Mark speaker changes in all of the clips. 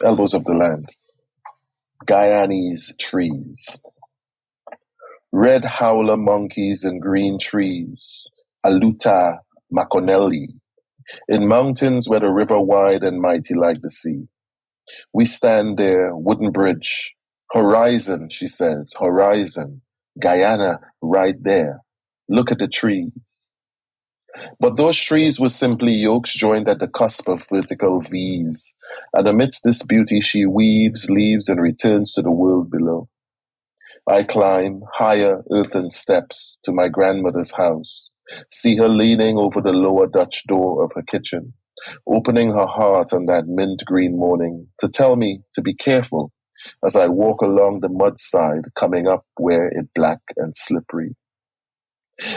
Speaker 1: Elbows of the land. Guyanese trees. Red howler monkeys in green trees. Aluta Maconelli. In mountains where the river wide and mighty like the sea. We stand there, wooden bridge. Horizon, she says, horizon. Guyana, right there. Look at the trees. But those trees were simply yokes joined at the cusp of vertical V's, and amidst this beauty she weaves, leaves, and returns to the world below. I climb higher earthen steps to my grandmother's house, see her leaning over the lower Dutch door of her kitchen, opening her heart on that mint green morning to tell me to be careful as I walk along the mud side coming up where it black and slippery.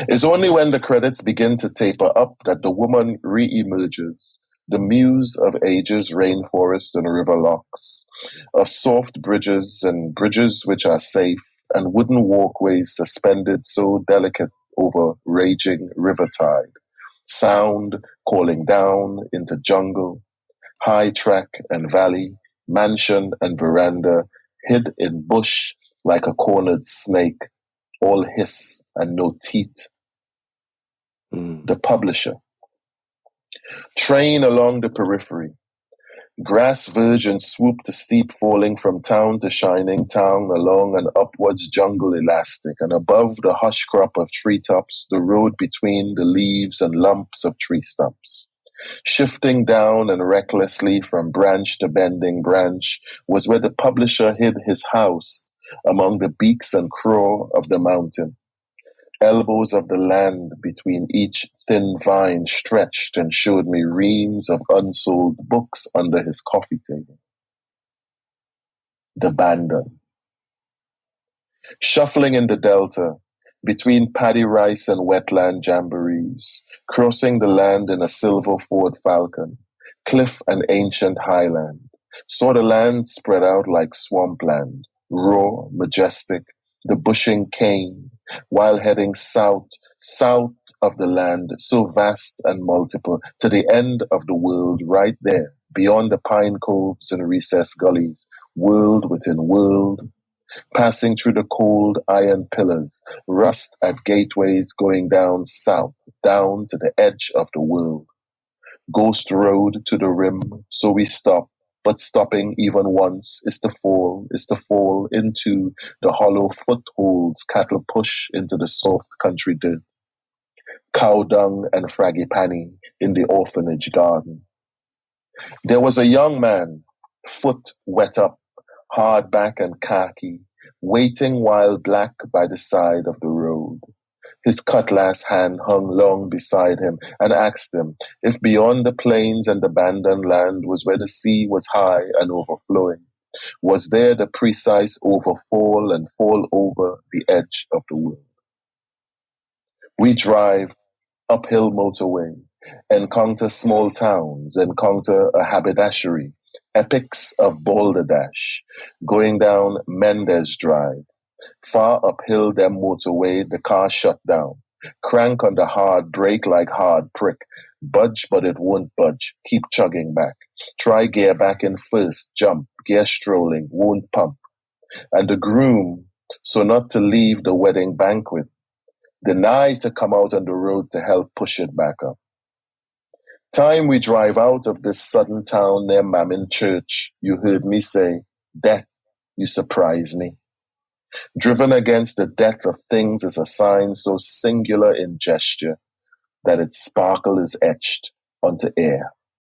Speaker 1: It's only when the credits begin to taper up that the woman re-emerges, the muse of ages, rainforest and river locks, of soft bridges and bridges which are safe, and wooden walkways suspended so delicate over raging river tide, sound calling down into jungle, high track and valley, mansion and veranda, hid in bush like a cornered snake, all hiss and no teeth. The publisher. Train along the periphery. Grass verge and swoop to steep falling from town to shining town along an upwards jungle elastic, and above the hush crop of treetops, the road between the leaves and lumps of tree stumps. Shifting down and recklessly from branch to bending branch was where the publisher hid his house among the beaks and crow of the mountain. Elbows of the land between each thin vine stretched and showed me reams of unsold books under his coffee table. The Bandon. Shuffling in the delta, between paddy rice and wetland jamborees, crossing the land in a silver Ford Falcon, cliff and ancient highland, saw the land spread out like swampland, raw, majestic, the bushing cane, while heading south of the land, so vast and multiple, to the end of the world right there, beyond the pine coves and recessed gullies, world within world, passing through the cold iron pillars, rust at gateways going down south, down to the edge of the world. Ghost road to the rim, so we stop, but stopping even once is to fall into the hollow footholds cattle push into the soft country dirt. Cow dung and frangipani in the orphanage garden. There was a young man, foot wet up, hard back and khaki, waiting while black by the side of the road. His cutlass hand hung long beside him, and asked him if beyond the plains and abandoned land was where the sea was high and overflowing. Was there the precise overfall and fall over the edge of the world? We drive uphill motorway, encounter small towns, encounter a haberdashery, epics of balderdash, going down Mendes Drive. Far uphill them motorway, the car shut down. Crank on the hard brake like hard prick. Budge, but it won't budge. Keep chugging back. Try gear back in first. Jump. Gear strolling. Won't pump. And the groom, so not to leave the wedding banquet, deny to come out on the road to help push it back up. Time we drive out of this sudden town near Mammon Church, you heard me say, "Death, you surprise me." Driven against the death of things is a sign so singular in gesture that its sparkle is etched onto air.